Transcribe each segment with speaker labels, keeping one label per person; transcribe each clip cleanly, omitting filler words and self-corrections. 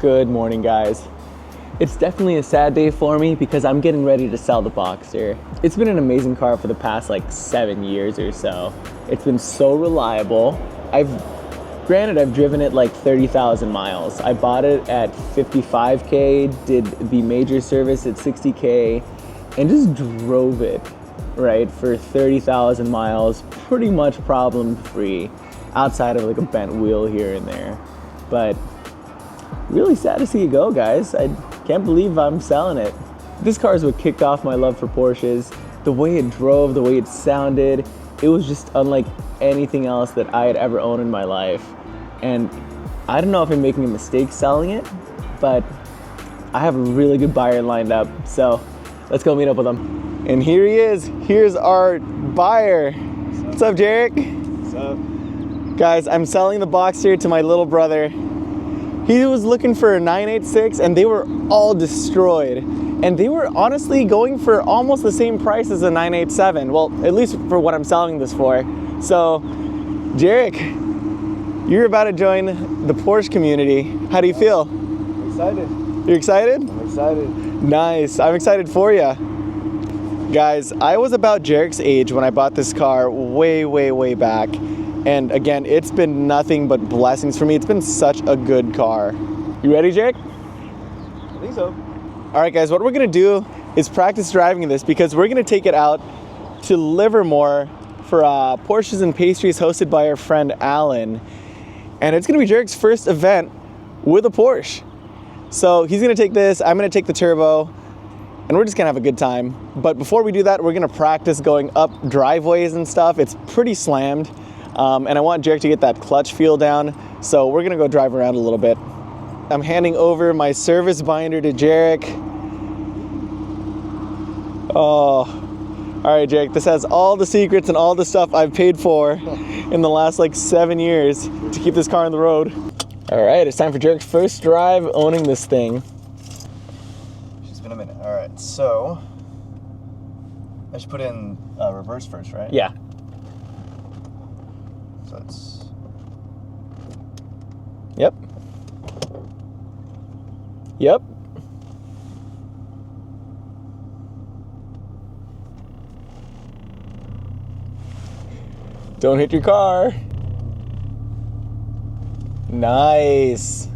Speaker 1: Good morning, guys. It's definitely a sad day for me because I'm getting ready to sell the Boxster. It's been an amazing car for the past like 7 years or so. It's been so reliable. Granted, I've driven it like 30,000 miles. I bought it at 55K, did the major service at 60K, and just drove it, right, for 30,000 miles, pretty much problem-free, outside of like a bent wheel here and there. But really sad to see it go, guys. I can't believe I'm selling it. This car is what kicked off my love for Porsches. The way it drove, the way it sounded, it was just unlike anything else that I had ever owned in my life. And I don't know if I'm making a mistake selling it, but I have a really good buyer lined up. So let's go meet up with him. And here he is. Here's our buyer. What's up, Jarek?
Speaker 2: What's up?
Speaker 1: Guys, I'm selling the Boxster to my little brother. He was looking for a 986 and they were all destroyed. And they were honestly going for almost the same price as a 987. Well, at least for what I'm selling this for. So, Jarek, you're about to join the Porsche community. How do you feel?
Speaker 2: I'm excited.
Speaker 1: You're excited?
Speaker 2: I'm excited.
Speaker 1: Nice. I'm excited for you. Guys, I was about Jarek's age when I bought this car way back. And again, it's been nothing but blessings for me. It's been such a good car. You ready, Jarek?
Speaker 2: I think so.
Speaker 1: All right, guys, what we're gonna do is practice driving this because we're gonna take it out to Livermore for Porsches and Pastries hosted by our friend Alan. And it's gonna be Jarek's first event with a Porsche. So he's gonna take this, I'm gonna take the turbo, and we're just gonna have a good time. But before we do that, we're gonna practice going up driveways and stuff. It's pretty slammed. And I want Jarek to get that clutch feel down. So we're gonna go drive around a little bit. I'm handing over my service binder to Jarek. Oh, all right, Jarek, this has all the secrets and all the stuff I've paid for in the last like 7 years to keep this car on the road. All right, it's time for Jarek's first drive owning this thing.
Speaker 2: It's been a minute. All right, so I should put in reverse first, right?
Speaker 1: Yeah.
Speaker 2: So it's...
Speaker 1: Yep. Yep. Don't hit your car. Nice.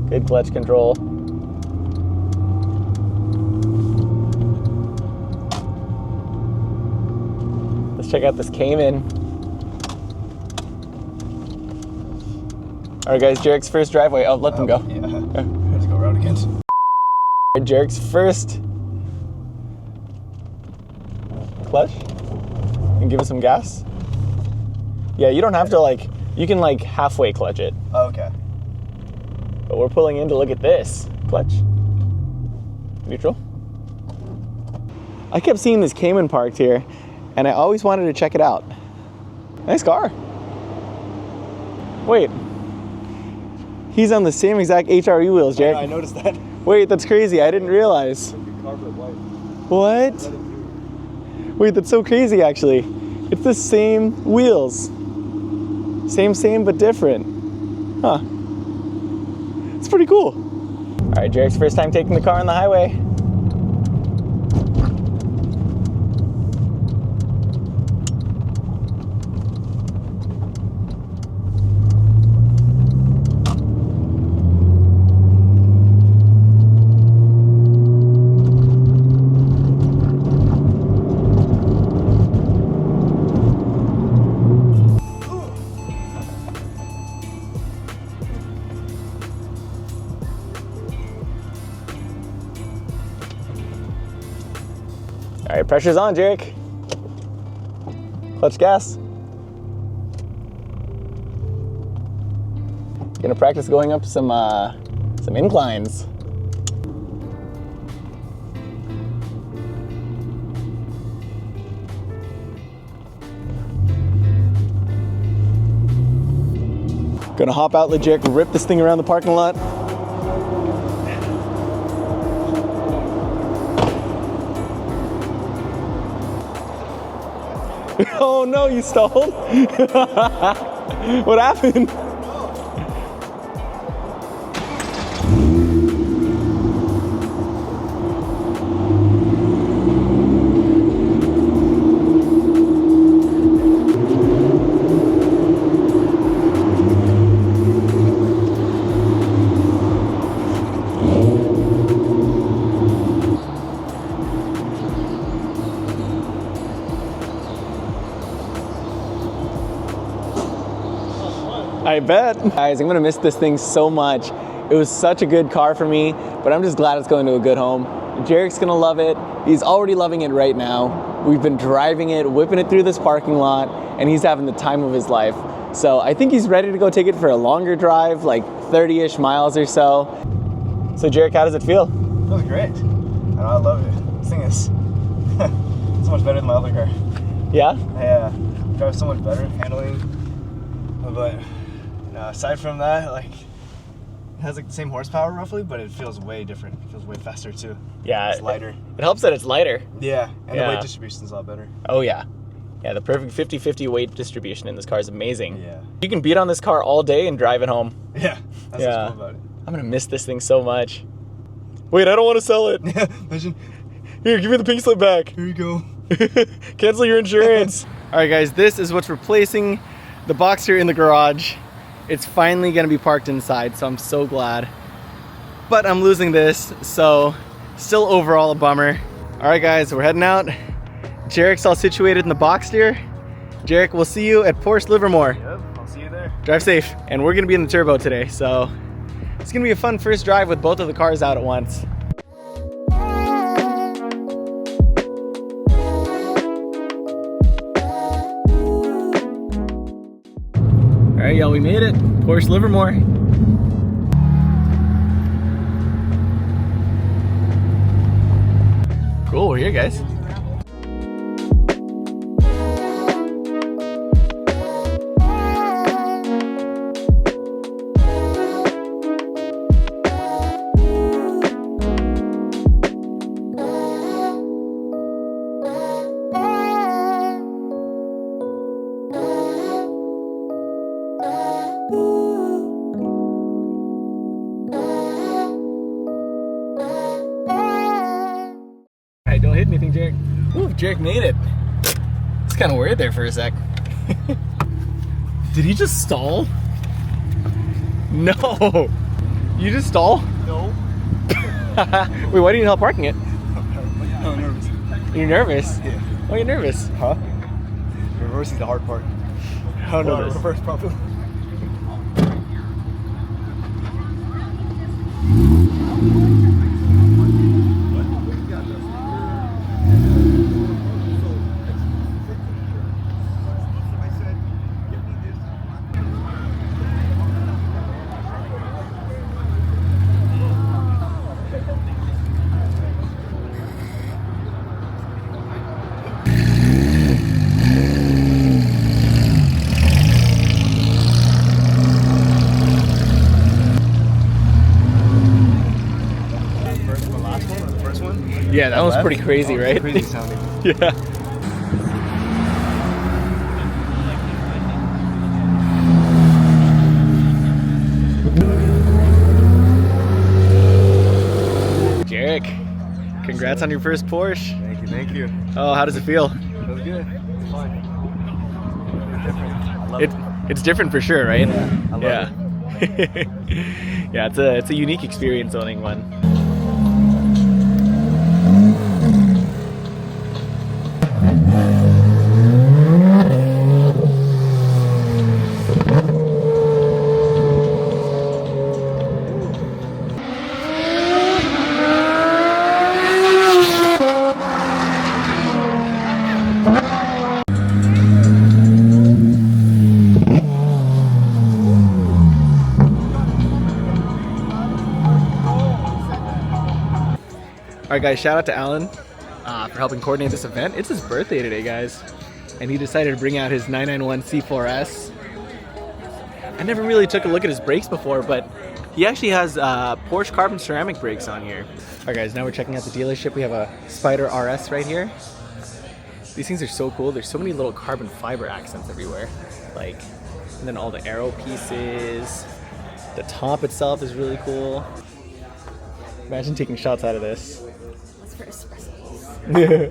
Speaker 1: Good clutch control. Let's check out this Cayman. All right, guys, Jarek's first driveway. Oh, let them go.
Speaker 2: Yeah, let's go around again.
Speaker 1: Jarek's first clutch. And give it some gas. Yeah, you don't have to you can halfway clutch it.
Speaker 2: Oh, okay.
Speaker 1: But we're pulling in to look at this. Clutch. Neutral. I kept seeing this Cayman parked here, and I always wanted to check it out. Nice car. Wait. He's on the same exact HRE wheels, Jarek.
Speaker 2: Yeah, I noticed that.
Speaker 1: Wait, that's crazy. I didn't realize.
Speaker 2: Carpet white.
Speaker 1: What? Wait, that's so crazy, actually. It's the same wheels. Same, but different. Huh. It's pretty cool. All right, Jarek's first time taking the car on the highway. All right, pressure's on, Jarek. Clutch gas. Gonna practice going up some inclines. Gonna hop out, let Jarek rip this thing around the parking lot. Oh no, you stalled? What happened? I bet. Guys, I'm gonna miss this thing so much. It was such a good car for me, but I'm just glad it's going to a good home. Jarek's gonna love it. He's already loving it right now. We've been driving it, whipping it through this parking lot, and he's having the time of his life. So I think he's ready to go take it for a longer drive, like 30-ish miles or so. So Jarek, how does it feel?
Speaker 2: It feels great. I love it. This thing is so much better than my other car.
Speaker 1: Yeah?
Speaker 2: Yeah, drives so much better, handling. But aside from that, like, it has like the same horsepower roughly, but it feels way different. It feels way faster too.
Speaker 1: Yeah.
Speaker 2: It's lighter.
Speaker 1: It helps that it's lighter.
Speaker 2: Yeah, and the weight distribution is a lot better.
Speaker 1: Oh yeah. Yeah, the perfect 50-50 weight distribution in this car is amazing.
Speaker 2: Yeah.
Speaker 1: You can beat on this car all day and drive it home.
Speaker 2: Yeah, that's what's cool about it.
Speaker 1: I'm gonna miss this thing so much. Wait, I don't want to sell it.
Speaker 2: Imagine.
Speaker 1: Here, give me the pink slip back.
Speaker 2: Here you go.
Speaker 1: Cancel your insurance. All right, guys, this is what's replacing the Boxster in the garage. It's finally gonna be parked inside, so I'm so glad. But I'm losing this, so still overall a bummer. All right, guys, we're heading out. Jarek's all situated in the Boxster. Jarek, we'll see you at Porsche Livermore.
Speaker 2: Yep, I'll see you there.
Speaker 1: Drive safe. And we're gonna be in the turbo today, so it's gonna be a fun first drive with both of the cars out at once. All right, y'all, we made it. Porsche Livermore. Cool, we're here, guys. Don't hit anything, Jarek. Ooh, Jarek made it. It's kind of weird there for a sec. Did he just stall? No. You just stall?
Speaker 2: No.
Speaker 1: Wait, why do you need help parking it?
Speaker 2: I'm nervous.
Speaker 1: You're nervous?
Speaker 2: Yeah.
Speaker 1: Why are you nervous?
Speaker 2: Huh? Reversing the hard part.
Speaker 1: How nervous?
Speaker 2: Reverse properly.
Speaker 1: Yeah, that was pretty crazy, right?
Speaker 2: Crazy sounding.
Speaker 1: Yeah. Jarek, congrats on your first Porsche.
Speaker 2: Thank you, thank you.
Speaker 1: Oh, how does it feel?
Speaker 2: Feels good. It's fine. It's different. I love it.
Speaker 1: It's different for sure, right?
Speaker 2: Yeah, I love
Speaker 1: it. Yeah, it's a unique experience owning one. All right, guys, shout out to Alan for helping coordinate this event. It's his birthday today, guys, and he decided to bring out his 991 C4S. I never really took a look at his brakes before, but he actually has Porsche carbon ceramic brakes on here. All right, guys, now we're checking out the dealership. We have a Spider RS right here. These things are so cool. There's so many little carbon fiber accents everywhere. Like, and then all the aero pieces. The top itself is really cool. Imagine taking shots out of this.
Speaker 3: That's for espressos.
Speaker 1: Yeah.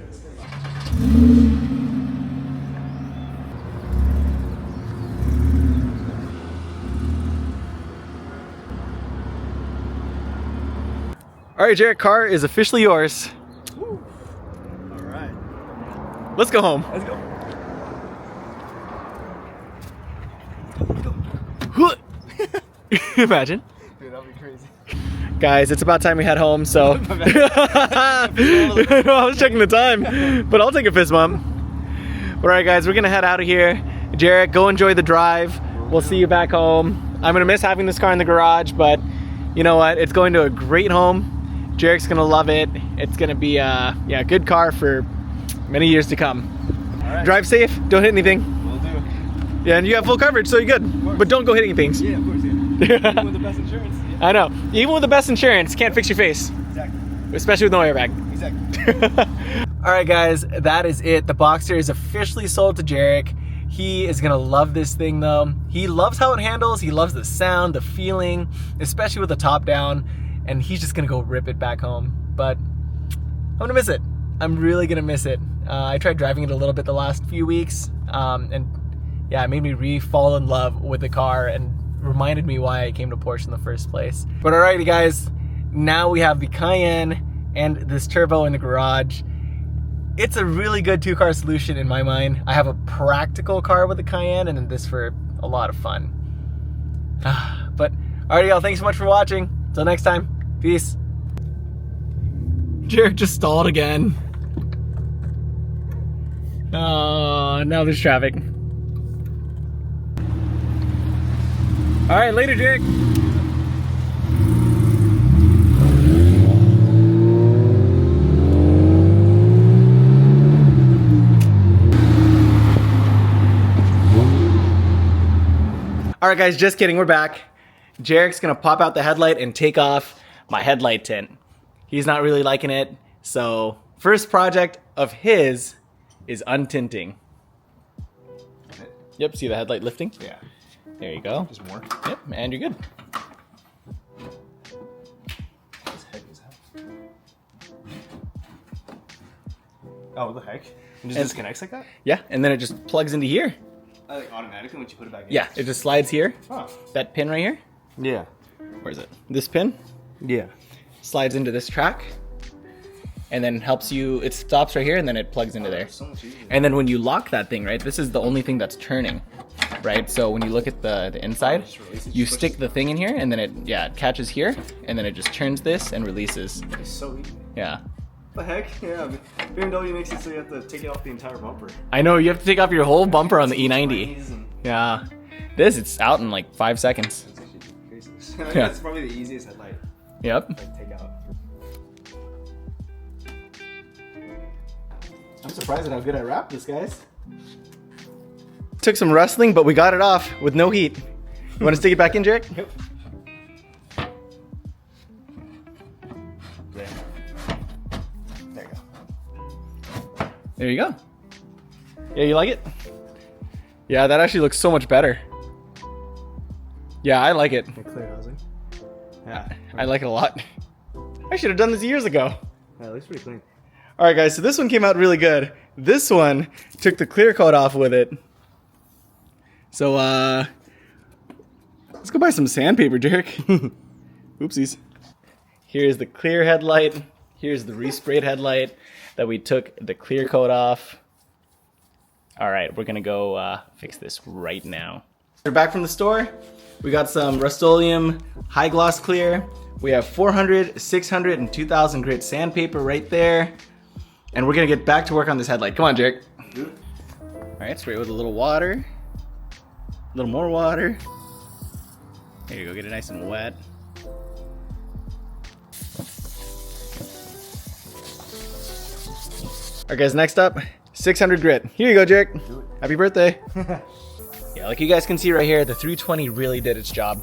Speaker 1: All right, Jarek, car is officially yours.
Speaker 2: Woo. All right.
Speaker 1: Let's go home.
Speaker 2: Let's go.
Speaker 1: Huh. Imagine.
Speaker 2: Dude, that'd be crazy.
Speaker 1: Guys, it's about time we head home, so. I was checking the time, but I'll take a fist bump. Alright guys, we're gonna head out of here. Jarek, go enjoy the drive. We'll see you back home. I'm gonna miss having this car in the garage, but you know what? It's going to a great home. Jarek's gonna love it. It's gonna be a good car for many years to come.
Speaker 2: Right.
Speaker 1: Drive safe, don't hit anything.
Speaker 2: Will do.
Speaker 1: Yeah, and you have full coverage, so you're good. But don't go hitting things.
Speaker 2: Yeah, of course, yeah. Even with the best insurance. Yeah.
Speaker 1: I know. Even with the best insurance, can't fix your face.
Speaker 2: Exactly.
Speaker 1: Especially with no airbag.
Speaker 2: Exactly.
Speaker 1: Alright guys, that is it. The Boxster is officially sold to Jarek. He is gonna love this thing though. He loves how it handles, he loves the sound, the feeling, especially with the top down, and he's just gonna go rip it back home. But I'm gonna miss it. I'm really gonna miss it. I tried driving it a little bit the last few weeks, and yeah, it made me re-fall in love with the car and reminded me why I came to Porsche in the first place. But alrighty guys, now we have the Cayenne and this turbo in the garage. It's a really good two-car solution in my mind. I have a practical car with the Cayenne and this for a lot of fun. But alrighty y'all, thanks so much for watching. Until next time, peace. Jarek just stalled again. Oh, now there's traffic. Alright, later Jarek. Alright guys, just kidding, we're back. Jarek's gonna pop out the headlight and take off my headlight tint. He's not really liking it, so first project of his is untinting. Yep, see the headlight lifting?
Speaker 2: Yeah.
Speaker 1: There you go.
Speaker 2: Just more.
Speaker 1: Yep, and you're good.
Speaker 2: What the heck is that? Oh, what the heck? It just disconnects like that?
Speaker 1: Yeah, and then it just plugs into here.
Speaker 2: Like automatically once you put it back in?
Speaker 1: Yeah, it just slides here.
Speaker 2: Oh.
Speaker 1: That pin right here.
Speaker 2: Yeah.
Speaker 1: Where is it? This pin
Speaker 2: Yeah.
Speaker 1: slides into this track and then helps you, it stops right here and then it plugs into there.
Speaker 2: So much easier.
Speaker 1: And then when you lock that thing, right, this is the only thing that's turning, right? So when you look at the inside, you stick the thing in here and then it catches here and then it just turns this and releases.
Speaker 2: It's so easy.
Speaker 1: Yeah.
Speaker 2: What the heck? Yeah, BMW makes it so you have to take it off the entire bumper.
Speaker 1: I know, you have to take off your whole bumper on the E90.
Speaker 2: And
Speaker 1: Yeah. This, it's out in like 5 seconds.
Speaker 2: it's actually crazy. I think
Speaker 1: Yeah.
Speaker 2: that's probably the easiest headlight
Speaker 1: Yep.
Speaker 2: like take out. I'm surprised at how good I wrapped this, guys.
Speaker 1: Took some wrestling, but we got it off with no heat. You want to stick it back in, Jarek?
Speaker 2: Yep. There you go.
Speaker 1: There you go. Yeah, you like it? Yeah, that actually looks so much better. Yeah, I like it.
Speaker 2: Clear housing. Yeah.
Speaker 1: I like it a lot. I should have done this years ago.
Speaker 2: Yeah, it looks pretty clean.
Speaker 1: All right, guys, so this one came out really good. This one took the clear coat off with it. So, let's go buy some sandpaper, Jarek. Oopsies. Here's the clear headlight. Here's the resprayed headlight that we took the clear coat off. All right, we're gonna go fix this right now. We're back from the store. We got some Rust-Oleum high gloss clear. We have 400, 600, and 2000 grit sandpaper right there. And we're gonna get back to work on this headlight. Come on, Jarek. All right, spray it with a little water. A little more water. There you go, get it nice and wet. All right, guys, next up, 600 grit. Here you go, Jarek. Happy birthday. Yeah, like you guys can see right here, the 320 really did its job.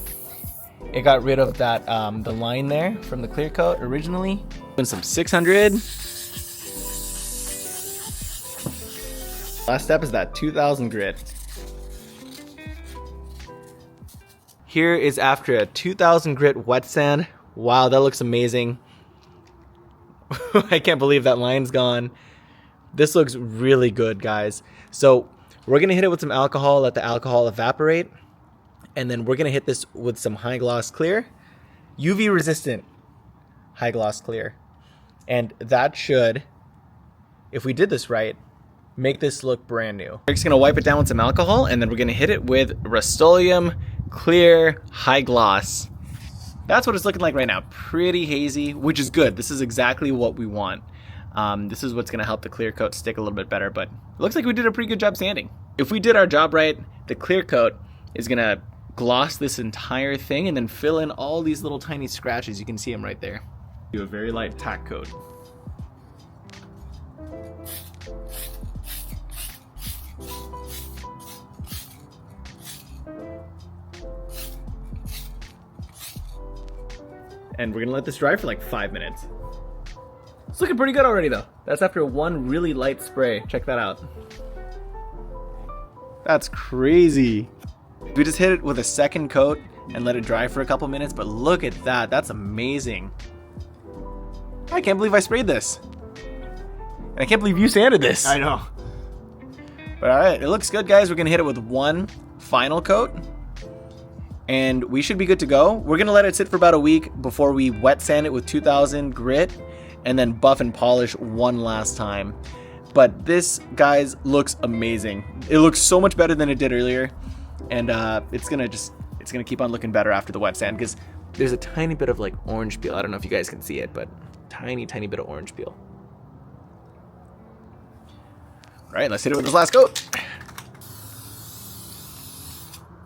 Speaker 1: It got rid of that, the line there from the clear coat originally. And some 600. Last step is that 2000 grit. Here is after a 2000 grit wet sand. Wow, that looks amazing. I can't believe that line's gone. This looks really good, guys. So we're gonna hit it with some alcohol, let the alcohol evaporate, and then we're gonna hit this with some high gloss clear, UV resistant high gloss clear. And that should, if we did this right, make this look brand new. We're just gonna wipe it down with some alcohol and then we're gonna hit it with Rust-Oleum clear, high gloss. That's what it's looking like right now. Pretty hazy, which is good. This is exactly what we want. This is what's gonna help the clear coat stick a little bit better, but it looks like we did a pretty good job sanding. If we did our job right, the clear coat is gonna gloss this entire thing and then fill in all these little tiny scratches. You can see them right there. Do a very light tack coat. And we're gonna let this dry for like 5 minutes. It's looking pretty good already though. That's after one really light spray. Check that out. That's crazy. We just hit it with a second coat and let it dry for a couple minutes, but look at that, that's amazing. I can't believe I sprayed this. And I can't believe you sanded this.
Speaker 2: I know.
Speaker 1: But all right, it looks good, guys. We're gonna hit it with one final coat and we should be good to go. We're gonna let it sit for about a week before we wet sand it with 2000 grit and then buff and polish one last time. But this, guys, looks amazing. It looks so much better than it did earlier. And it's gonna keep on looking better after the wet sand because there's a tiny bit of like orange peel. I don't know if you guys can see it, but tiny bit of orange peel. All right, let's hit it with this last coat.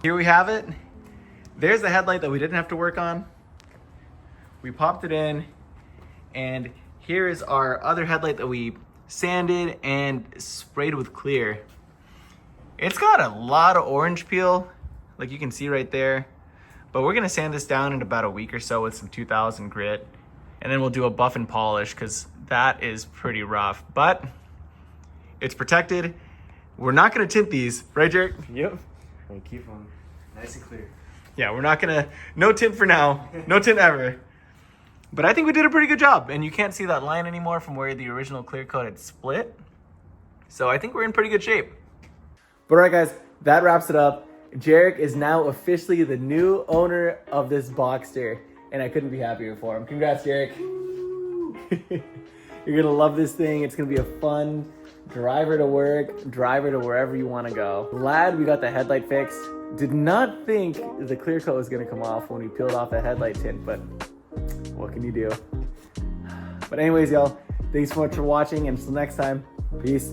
Speaker 1: Here we have it. There's the headlight that we didn't have to work on. We popped it in, and here is our other headlight that we sanded and sprayed with clear. It's got a lot of orange peel, like you can see right there, but we're gonna sand this down in about a week or so with some 2000 grit, and then we'll do a buff and polish because that is pretty rough, but it's protected. We're not gonna tint these, right, Jarek?
Speaker 2: Yep. We'll keep them nice and clear.
Speaker 1: Yeah, we're not gonna, no tint for now, no tint ever. But I think we did a pretty good job, and you can't see that line anymore from where the original clear coat had split. So I think we're in pretty good shape. But all right, guys, that wraps it up. Jarek is now officially the new owner of this Boxster, and I couldn't be happier for him. Congrats, Jarek. You're gonna love this thing. It's gonna be a fun driver to work, driver to wherever you wanna go. Glad we got the headlight fixed. Did not think the clear coat was gonna come off when we peeled off the headlight tint, but what can you do? But anyways, y'all, thanks so much for watching, and until next time, peace.